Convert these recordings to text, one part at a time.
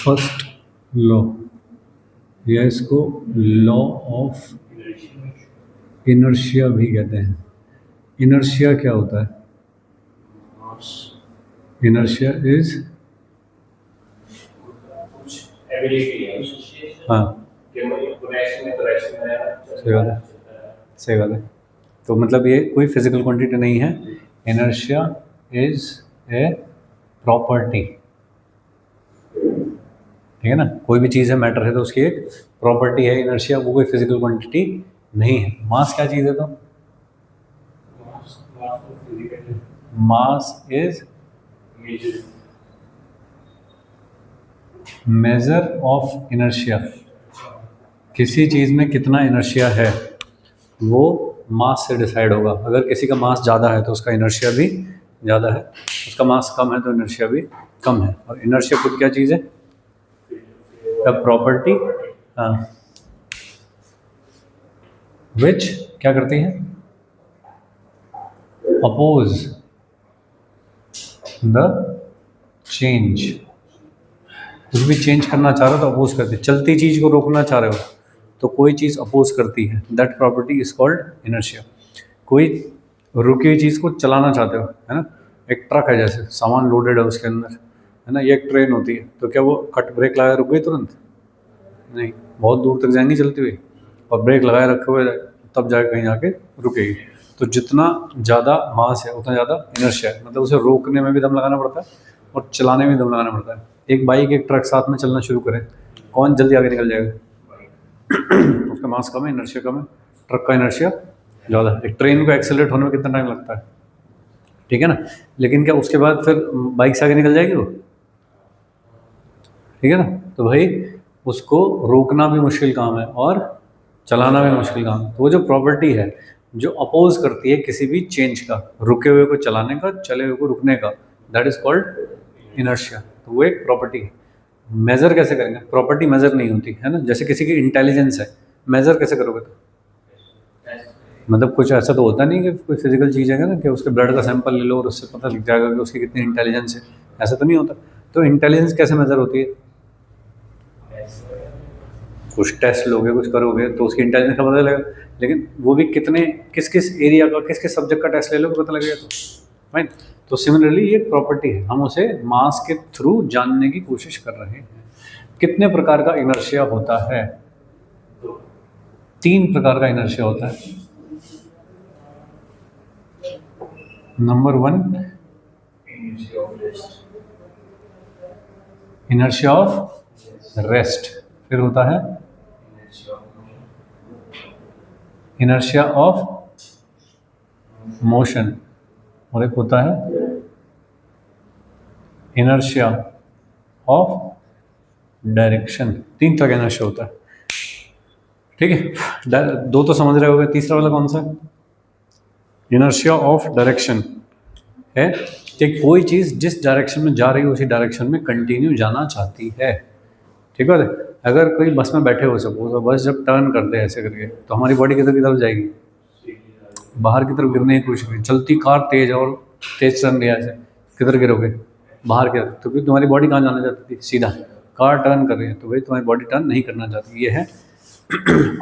First law, या इसको law of inertia भी कहते हैं। इनर्शिया क्या होता है? इनर्शिया इज हाँ सही बात है, सही बात है। तो मतलब ये कोई फिजिकल क्वांटिटी नहीं है। इनर्शिया इज ए प्रॉपर्टी, ठीक है ना। कोई भी चीज़ है, मैटर है, तो उसकी एक प्रॉपर्टी है इनर्शिया, वो कोई फिजिकल क्वांटिटी नहीं है। मास क्या चीज़ है? तो mass is measure of inertia. किसी चीज़ में कितना इनर्शिया है वो मास से डिसाइड होगा। अगर किसी का मास ज़्यादा है तो उसका इनर्शिया भी ज़्यादा है, उसका मास कम है तो इनर्शिया भी कम है। और इनर्शिया खुद क्या चीज़ है? प्रॉपर्टी विच क्या करती है? Oppose the change. कुछ भी चेंज करना चाह रहे हो तो अपोज करती है। चलती चीज़ को रोकना चाह रहे हो तो कोई चीज़ अपोज करती है, that property is called inertia. कोई रुकी हुई चीज़ को चलाना चाहते हो, है ना। एक ट्रक है, जैसे सामान लोडेड है उसके अंदर, है ना। ये एक ट्रेन होती है, तो क्या वो कट ब्रेक लगाए रुक गई तुरंत? नहीं, बहुत दूर तक जाएंगी चलती हुई, और ब्रेक लगाए रखे हुए तब जाके कहीं जाके रुकेगी। तो जितना ज़्यादा मास है उतना ज़्यादा इनर्शिया है, मतलब उसे रोकने में भी दम लगाना पड़ता है और चलाने में भी दम लगाना पड़ता है। एक बाइक एक ट्रक साथ में चलना शुरू करें, कौन जल्दी आगे निकल जाएगा? उसका मास कम है, इनर्शिया कम है, ट्रक का इनर्शिया ज़्यादा है। एक ट्रेन को एक्सेलरेट होने में कितना टाइम लगता है, ठीक है ना। लेकिन क्या उसके बाद फिर बाइक से आगे निकल जाएगी वो? ठीक है ना। तो भाई उसको रोकना भी मुश्किल काम है और चलाना भी मुश्किल काम है। तो वो जो प्रॉपर्टी है जो अपोज करती है किसी भी चेंज का, रुके हुए को चलाने का, चले हुए को रुकने का, दैट इज कॉल्ड इनर्शिया। तो वो एक प्रॉपर्टी है। मेज़र कैसे करेंगे? प्रॉपर्टी मेज़र नहीं होती है ना। जैसे किसी की इंटेलिजेंस है, मेज़र कैसे करोगे? तो मतलब कुछ ऐसा तो होता नहीं कि कोई फिजिकल चीज़ है ना कि उसके ब्लड का सैंपल ले लो और उससे पता लग जाएगा कि उसकी कितनी इंटेलिजेंस है, ऐसा तो नहीं होता। तो इंटेलिजेंस कैसे मेज़र होती है? कुछ टेस्ट लोगे, कुछ करोगे तो उसकी इंटेलिजेंस का पता लगेगा। लेकिन वो भी कितने, किस किस एरिया का, किस किस सब्जेक्ट का टेस्ट ले लो पता लगेगा। तो राइट। तो सिमिलरली ये प्रॉपर्टी है, हम उसे मास के थ्रू जानने की कोशिश कर रहे हैं। कितने प्रकार का इनर्शिया होता है? 3 प्रकार का इनर्शिया होता है। नंबर 1 इनर्शिया ऑफ रेस्ट, फिर होता है इनर्शिया ऑफ मोशन, और एक होता है इनर्शिया ऑफ डायरेक्शन। 3 तरह का इनर्शिया होता है, ठीक है। 2 तो समझ रहे होगे, तीसरा वाला कौन सा? इनर्शिया ऑफ डायरेक्शन है कि कोई चीज़ जिस डायरेक्शन में जा रही है उसी डायरेक्शन में कंटिन्यू जाना चाहती है, ठीक है। अगर कोई बस में बैठे हो सपोज, और बस जब टर्न करते हैं ऐसे करके, तो हमारी बॉडी किधर की तरफ जाएगी? बाहर की तरफ गिरने की कोशिश करेगी। चलती कार तेज और तेज चल रही है, ऐसे किधर गिरोगे? बाहर की तरफ। तो क्योंकि तुम्हारी बॉडी कहाँ जाना चाहती थी? सीधा। कार टर्न कर रही है तो भाई तुम्हारी बॉडी टर्न नहीं करना चाहती। ये है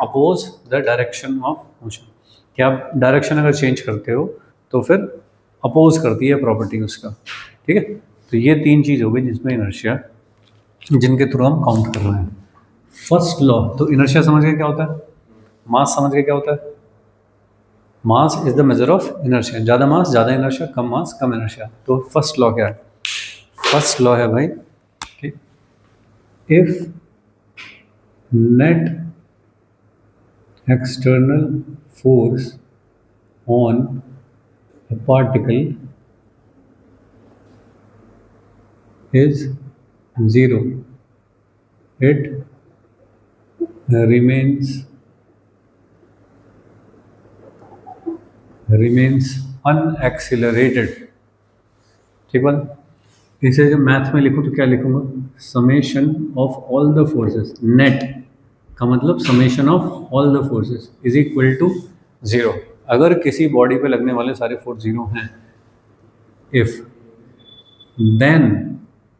oppose the direction of motion. कि आप डायरेक्शन अगर चेंज करते हो तो फिर अपोज करती है प्रॉपर्टी उसका, ठीक है। तो ये 3 चीज़ हो गई जिसमें इनर्शिया, जिनके थ्रू हम काउंट कर रहे हैं। फर्स्ट लॉ, तो इनर्शिया समझ गए क्या होता है? मास समझ गए क्या होता है? Mass is the measure of inertia. ज़्यादा मास ज़्यादा इनर्शिया, कम मास कम इनर्शिया। तो फर्स्ट लॉ क्या है? फर्स्ट लॉ है भाई कि if net external force on a particle is 0, it remains unaccelerated, ठीक है। इसे जब मैथ में लिखूँ तो क्या लिखूँगा? Summation of all the forces. Net का मतलब summation of all the forces is equal to 0। अगर किसी बॉडी पे लगने वाले सारे फोर्स 0 हैं, if then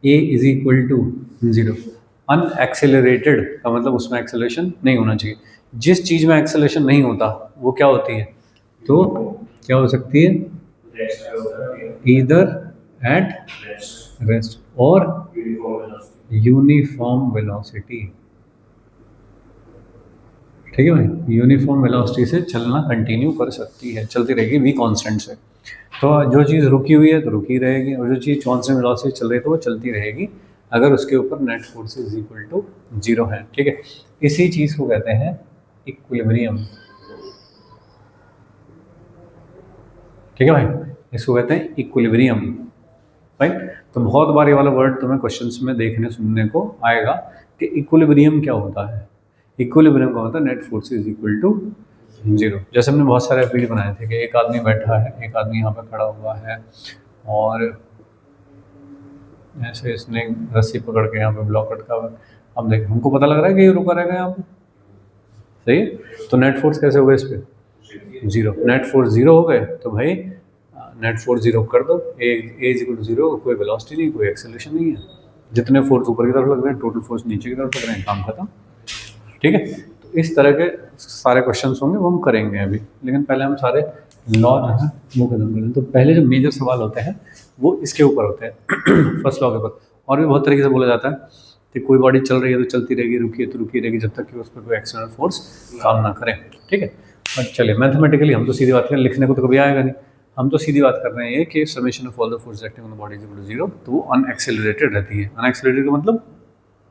a is equal to 0। Unaccelerated का मतलब उसमें एक्सेलरेशन नहीं होना चाहिए। जिस चीज़ में एक्सेलरेशन नहीं होता वो क्या होती है, तो क्या हो सकती है, ईदर एट रेस्ट और यूनिफॉर्म वेलोसिटी। ठीक है भाई, यूनिफॉर्म वेलोसिटी से चलना कंटिन्यू कर सकती है, चलती रहेगी v कांस्टेंट से। तो जो चीज़ रुकी हुई है तो रुकी रहेगी, और जो चीज़ कांस्टेंट वेलोसिटी से चल रही है तो वो चलती रहेगी, अगर उसके ऊपर net force is equal to 0 है। ठीक है, इसी चीज़ को कहते हैं इक्विलिब्रियम। ठीक है भाई, इसको कहते हैं इक्विलिब्रियम। राइट, तो बहुत बार ये वाला वर्ड तुम्हें क्वेश्चंस में देखने सुनने को आएगा कि इक्विलिब्रियम क्या होता है। इक्विलिब्रियम का होता है net force is equal to 0। जैसे हमने बहुत सारे वीडियो बनाए थे कि एक आदमी बैठा है, एक आदमी यहाँ पे खड़ा हुआ है, और ऐसे इसने रस्सी पकड़ के यहाँ पे ब्लॉक अटका हुआ है। अब देख, हमको पता लग रहा है कि ये रुका रहेगा यहाँ पे, सही है? तो नेट फोर्स कैसे हो गए इस पर, 0। नेट फोर्स 0 हो गए तो भाई नेट फोर्स 0 कर दो, ए इज इक्वल टू 0, कोई वेलोसिटी नहीं, कोई एक्सेलरेशन नहीं है, जितने फोर्स ऊपर की तरफ लग रहे हैं टोटल फोर्स नीचे की तरफ लग रहे हैं, काम खत्म। ठीक है, तो इस तरह के सारे क्वेश्चंस होंगे वो हम करेंगे अभी, लेकिन पहले हम सारे लॉ जो है वो खत्म कर लें। तो पहले जो मेजर सवाल होते हैं वो इसके ऊपर होते हैं फर्स्ट लॉ के ऊपर। और भी बहुत तरीके से बोला जाता है कि कोई बॉडी चल रही है तो चलती रहेगी, रुकी है तो रुकी रहेगी, जब तक कि उस पर कोई एक्सटर्नल फोर्स काम ना करे। ठीक है, बट चलिए मैथमेटिकली हम तो सीधी बात करें, लिखने को तो कभी आएगा नहीं, हम तो सीधी बात कर रहे हैं ये कि summation of all the force acting on the body is equal to 0, तो वो अनएक्सेलरेटेड रहती है। अनएक्सेलरेटेड का मतलब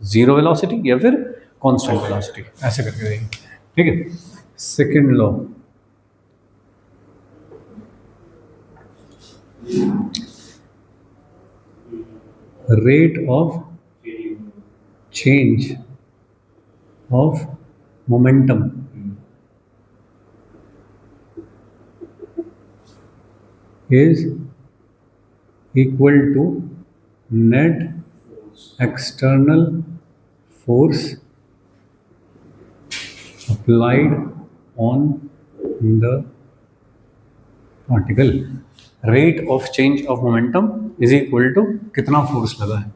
0 वेलोसिटी या फिर कांस्टेंट वेलोसिटी, ऐसे करके रहेगी। ठीक है, second law, rate of change of momentum is equal to net external force applied on the particle। rate of change of momentum is equal to कितना फोर्स लगा है,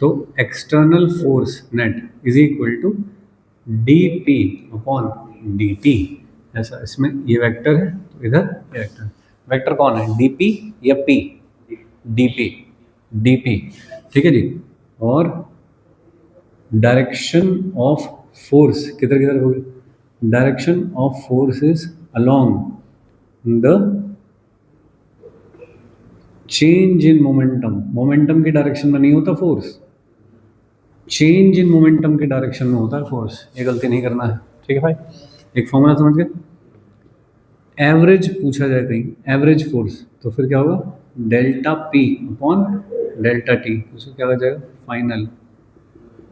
तो external force net is equal to dp upon dt। ऐसा, इसमें ये vector है तो इधर ये वेक्टर है। वेक्टर कौन है, dp या p, dp। ठीक है जी, और डायरेक्शन ऑफ फोर्स किधर किधर होगी, direction of force is along the change in momentum. Momentum की डायरेक्शन में नहीं होता फोर्स, चेंज इन मोमेंटम की डायरेक्शन में होता है फोर्स। ये गलती नहीं करना है। ठीक है भाई, एक फॉर्मूला समझ गए। एवरेज पूछा जाए कहीं, एवरेज फोर्स, तो फिर क्या होगा, delta p upon delta t, उसको क्या हो जाएगा, final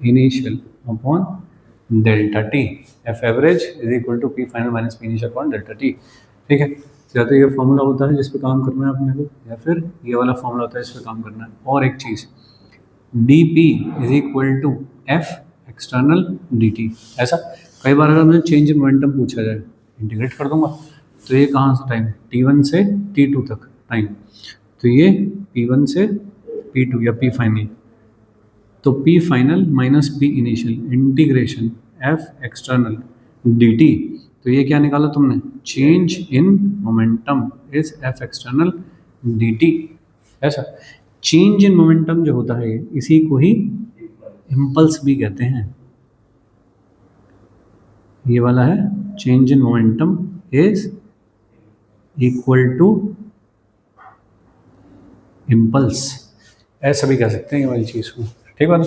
initial upon delta t. F average is equal to p final minus p initial upon delta t. ठीक है, या तो ये फॉर्मूला होता है जिस पे काम करना है अपने को, या फिर ये वाला फॉर्मूला होता है जिस पे काम करना है। और एक चीज़, D P is equal to F external D T. ऐसा कई बार अगर मुझे चेंज इन मोमेंटम पूछा जाए, इंटीग्रेट कर दूंगा, तो ये कहाँ से टाइम, T1 से T2 तक टाइम, तो ये P1 से P2 या P फाइनल, तो P final minus P initial integration F external dt। तो ये क्या निकाला तुमने, change in momentum is F external dt। ऐसा चेंज इन मोमेंटम जो होता है इसी को ही इम्पल्स भी कहते हैं। ये वाला है change in momentum is equal to impulse, ऐसा भी कह सकते हैं ये वाली चीज़ को। ठीक है ना,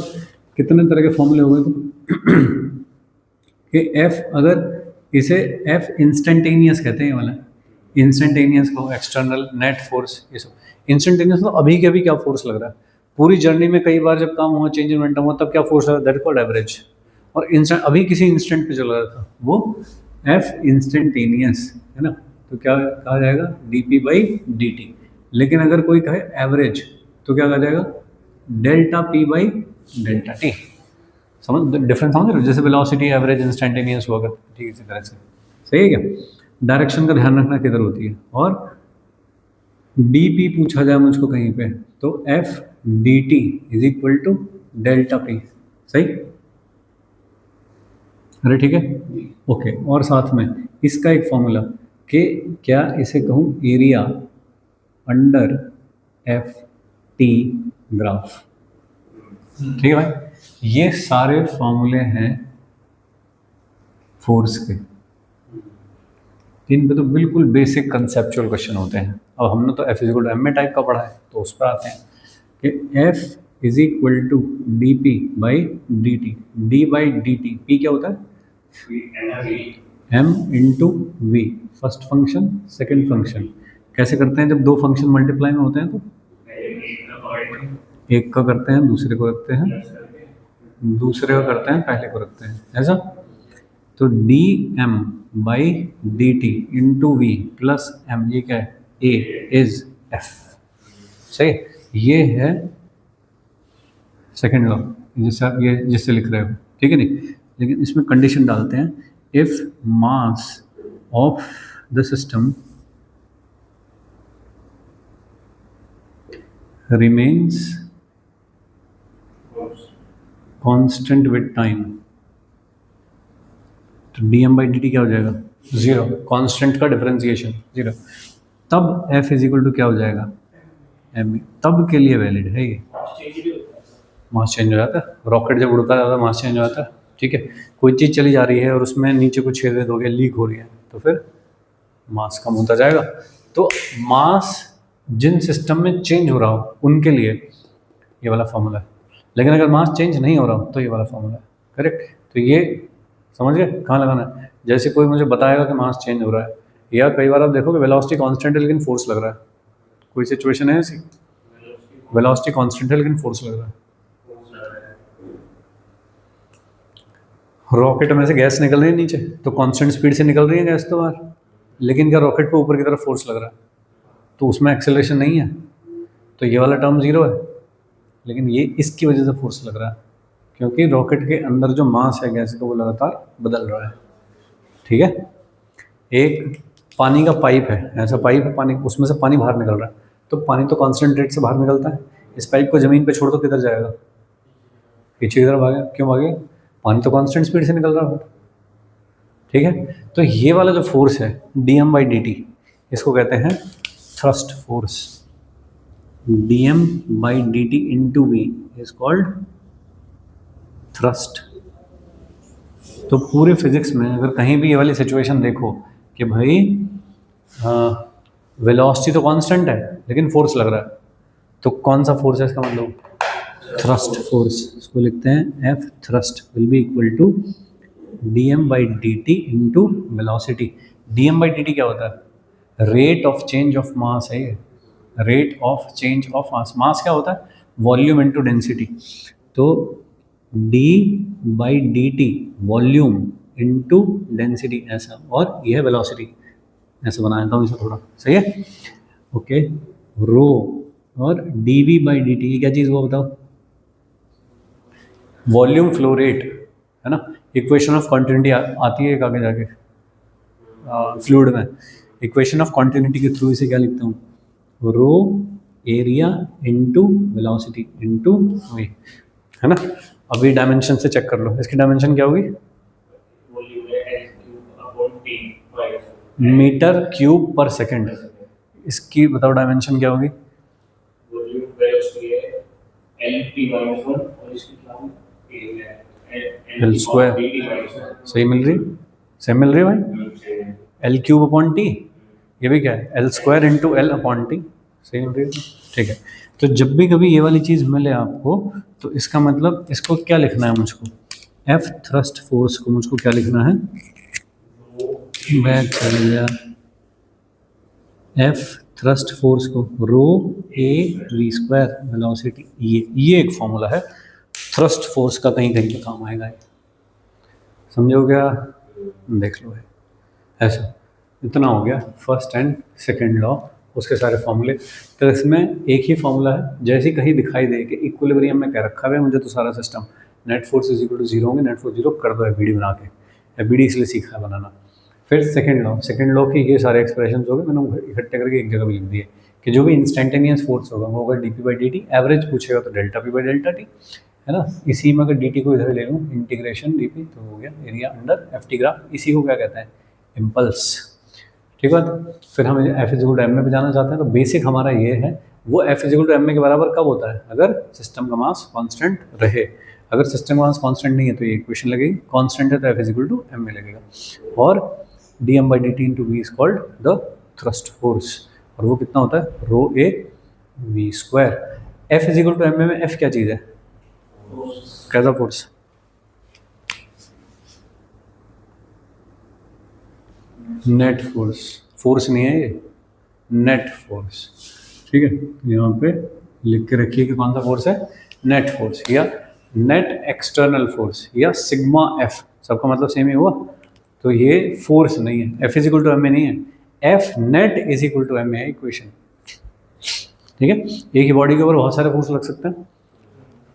कितने तरह के फॉर्मूले हो गए तो कि F, अगर इसे F इंस्टेंटेनियस कहते हैं, ये वाला इंस्टेंटेनियस को एक्सटर्नल नेट फोर्स, ये सब इंस्टेंटेनियस। तो अभी के अभी क्या फोर्स लग रहा है, पूरी जर्नी में कई बार जब काम हुआ, चेंज इन मोमेंटम हुआ, तब क्या फोर्स लगा, दैट कॉल्ड एवरेज। और इंस्टेंट, अभी किसी इंस्टेंट पे चल रहा था वो F इंस्टेंटेनियस है ना, तो क्या कहा जाएगा, dp बाई dt। लेकिन अगर कोई कहे एवरेज तो क्या कहा जाएगा, delta p by delta t। समझ डिफरेंस समझ रहे हो, जैसे वेलोसिटी एवरेज इंस्टेंटेनियस हुआ करती, ठीक इसी तरह से, सही है क्या। डायरेक्शन का ध्यान रखना किधर होती है, और डी पी पूछा जाए मुझको कहीं पे तो F d t is equal to delta p. सही, अरे ठीक है, ओके। और साथ में इसका एक फॉर्मूला कि क्या इसे कहूँ area under F T graph. ठीक है भाई, ये सारे फॉर्मूले हैं फोर्स के, इन पे तो बिल्कुल बेसिक कंसेप्चुअल क्वेश्चन होते हैं। अब हमने तो F is equal to m a type का पढ़ा है, तो उस पर आते हैं कि F is equal to d p by D t. D by D t, p क्या होता है, m into v, first function second function. कैसे करते हैं, जब दो फंक्शन मल्टीप्लाई में होते हैं तो एक का करते हैं दूसरे को रखते हैं, दूसरे का करते हैं पहले को रखते हैं, ऐसा। तो d M by D T into v plus m, ये क्या है, ए इज एफ। सही, ये है सेकेंड लॉ, जिससे आप ये जिससे लिख रहे हो, ठीक है नहीं। लेकिन इसमें कंडीशन डालते हैं, if mass of the system remains constant with time, तो d M by D T क्या हो जाएगा, जीरो, कांस्टेंट का डिफरेंशिएशन जीरो। तब एफ इज इक्वल टू क्या हो जाएगा, एम। तब के लिए वैलिड है ये, मास चेंज हो जाता है, रॉकेट जब उड़ता जाता है मास चेंज हो जाता है। ठीक है, कोई चीज़ चली जा रही है और उसमें नीचे कुछ छेद हो गया, लीक हो रही है, तो फिर मास कम होता जाएगा। तो मास जिन सिस्टम में चेंज हो रहा हो उनके लिए ये वाला फॉर्मूला है, लेकिन अगर मास चेंज नहीं हो रहा हो तो ये वाला फॉर्मूला है। करेक्ट, तो ये समझ गए कहाँ लगाना है। जैसे कोई मुझे बताएगा कि मास चेंज हो रहा है, या कई बार आप देखोगे वेलोसिटी कांस्टेंट है लेकिन फोर्स लग रहा है, कोई सिचुएशन है ऐसी, वेलोसिटी कांस्टेंट है लेकिन फोर्स लग रहा है। रॉकेट में से गैस निकल रही है नीचे, तो कांस्टेंट स्पीड से निकल रही है गैस तो बाहर, लेकिन क्या रॉकेट पे ऊपर की तरफ फोर्स लग रहा है, तो उसमें एक्सेलरेशन नहीं है, तो ये वाला टर्म जीरो है। लेकिन ये इसकी वजह से फोर्स लग रहा है, क्योंकि रॉकेट के अंदर जो मास है गैस का वो लगातार बदल रहा है। ठीक है, एक पानी का पाइप है, ऐसा पाइप है, पानी उसमें से पानी बाहर निकल रहा है, तो पानी तो कांस्टेंट रेट से बाहर निकलता है। इस पाइप को ज़मीन पे छोड़ दो, किधर जाएगा, पीछे की तरफ भागे, क्यों भागे, पानी तो कांस्टेंट स्पीड से निकल रहा है। ठीक है, तो ये वाला जो फोर्स है d M by D t, इसको कहते हैं thrust force. D M by D T into we is called thrust. तो पूरे फिजिक्स में अगर कहीं भी ये वाली सिचुएशन देखो कि भाई वेलोसिटी तो कांस्टेंट है लेकिन फोर्स लग रहा है, तो कौन सा फोर्स है इसका मतलब, थ्रस्ट फोर्स। इसको लिखते हैं F thrust will be equal to D M by D T into velocity. D M by D T क्या होता है, rate of change of mass है ये, rate of change of mass. Mass क्या होता है, वॉल्यूम इंटू डेंसिटी। तो D by D T volume into density ऐसा, और यह है वेलोसिटी, ऐसे बनाया था इसे थोड़ा, सही है। ओके, रो और d v by D t, ये क्या चीज़ हुआ बताओ, वॉल्यूम फ्लो रेट है ना। इक्वेशन ऑफ कॉन्टिन्यूटी आती है एक आगे जाके फ्लूइड में, इक्वेशन ऑफ कॉन्टिन्यूटी के थ्रू इसे क्या लिखता हूँ, rho area into velocity into V, है ना। अभी डायमेंशन से चेक कर लो, इसकी डायमेंशन क्या होगी, मीटर क्यूब पर सेकंड। इसकी बताओ डायमेंशन क्या होगी, एल स्क्वायर। सही मिल रही, सेम मिल रही है भाई, एल क्यूब अपॉन टी, ये भी क्या है, L square into L upon T, सही मिल रही है। ठीक है, तो जब भी कभी ये वाली चीज़ मिले आपको, तो इसका मतलब इसको क्या लिखना है मुझको, एफ थ्रस्ट फोर्स को मुझको क्या लिखना है, मैं चल गया, एफ थ्रस्ट फोर्स को रो ए वी स्क्वायर वेलोसिटी, ये एक फॉर्मूला है थ्रस्ट फोर्स का, कहीं कहीं पे काम आएगा, समझो क्या, देख लो है ऐसा। इतना हो गया फर्स्ट एंड सेकंड लॉ, उसके सारे फॉर्मूले। तो इसमें एक ही फॉर्मूला है, जैसे कहीं दिखाई दे कि इक्विलिब्रियम में क्या रखा हुआ है मुझे, तो सारा system net force is equal to zero होंगे, नेट फोर्स जीरो कर दो एफ बी डी बना के, एफ बी डी इसलिए सीखा है बनाना। फिर सेकंड लॉ की ये सारे एक्सप्रेशन हो गए, मैंने इकट्ठे करके एक जगह भी लिख दिए कि जो भी इंस्टेंटेनियस फोर्स होगा वो होगा dp बाई dt, एवरेज पूछेगा तो delta p by delta T, है ना। इसी में अगर dt को इधर ले लूँ इंटीग्रेशन dp तो हो गया एरिया अंडर ft ग्राफ, इसी को क्या कहते हैं, इम्पल्स। ठीक है, फिर हम एफ इजिकल टू एम में भी जाना चाहते हैं, तो बेसिक हमारा ये है, वो एफ इजिकल टू एम के बराबर कब होता है, अगर सिस्टम का मास कांस्टेंट रहे। अगर सिस्टम का मास कांस्टेंट नहीं है तो ये इक्वेशन लगेगी, कांस्टेंट है तो एफ इजिकल टू एम में लगेगा। और D M by D T into we is called the thrust force, और वो कितना होता है, rho A V square. F is equal to M में एफ क्या चीज़ है, कैसा फोर्स, नेट फोर्स, फोर्स नहीं है ये, नेट फोर्स। ठीक है, यहाँ पे लिख के रखिए कि कौन सा फोर्स है, नेट फोर्स या नेट एक्सटर्नल फोर्स या सिग्मा एफ, सबका मतलब सेम ही हुआ। तो ये फोर्स नहीं है, F is equal to M में नहीं है, F net is equal to M में है इक्वेशन। ठीक है, एक ही बॉडी के ऊपर बहुत सारे फोर्स लग सकते हैं,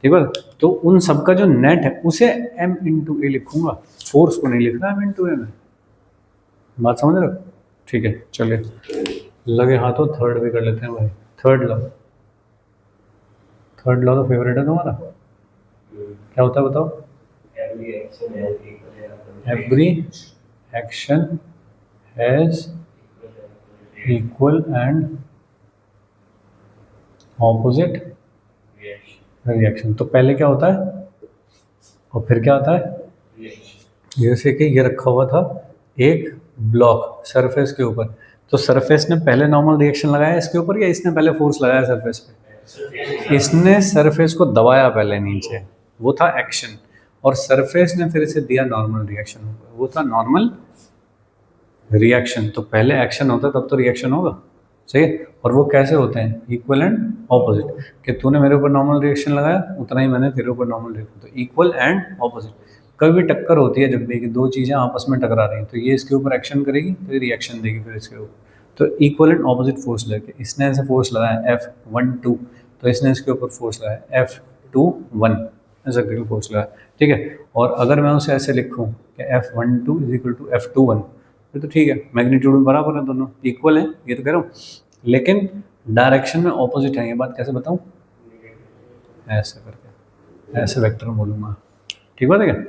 ठीक है, तो उन सबका जो नेट है उसे एम इंटू ए लिखूंगा, फोर्स को नहीं लिखना एम इंटू ए में। बात समझ रहे हो? ठीक है, चलिए लगे हाथों थर्ड भी कर लेते हैं भाई। थर्ड लॉ तो फेवरेट है तुम्हारा, क्या होता है बताओ, every action has equal and opposite reaction. तो पहले क्या होता है और फिर क्या आता है, जैसे कि ये रखा हुआ था एक ब्लॉक सरफेस के ऊपर, तो सरफेस ने पहले नॉर्मल रिएक्शन लगाया इसके ऊपर या इसने पहले फोर्स लगाया सरफेस पे, इसने सरफेस को दबाया पहले नीचे, वो था एक्शन, और सरफेस ने फिर इसे दिया नॉर्मल रिएक्शन, वो था नॉर्मल रिएक्शन। तो पहले एक्शन होता है तब तो रिएक्शन होगा, सही है। और वो कैसे होते हैं, इक्वल एंड ऑपोजिट, कि तूने मेरे ऊपर नॉर्मल रिएक्शन लगाया उतना ही मैंने तेरे ऊपर नॉर्मल रिएक्शन, तो इक्वल एंड ऑपोजिट। कभी भी टक्कर होती है जब भी कि दो चीज़ें आपस में टकरा रही हैं, तो ये इसके ऊपर एक्शन करेगी तो ये रिएक्शन देगी फिर इसके ऊपर, तो इक्वल एंड ऑपोजिट फोर्स लेके इसने ऐसे फोर्स लगाया F12, तो इसने इसके ऊपर फोर्स लगाया F21, ऐसा करके फोर्स लगाया। ठीक है, और अगर मैं उसे ऐसे लिखूँ कि F12 is equal to F21, तो ठीक है, मैग्नीट्यूड में बराबर है, दोनों इक्वल हैं, ये तो कह रहा हूँ, लेकिन डायरेक्शन में ऑपोजिट है। ये बात कैसे बताऊँ, ऐसे करके, ऐसे वेक्टर बोलूँगा, ठीक बात है क्या।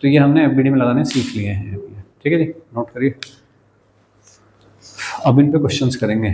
तो ये हमने एफबीडी में लगाने सीख लिए हैं, ठीक है जी, नोट करिए। अब इन पे क्वेश्चंस करेंगे।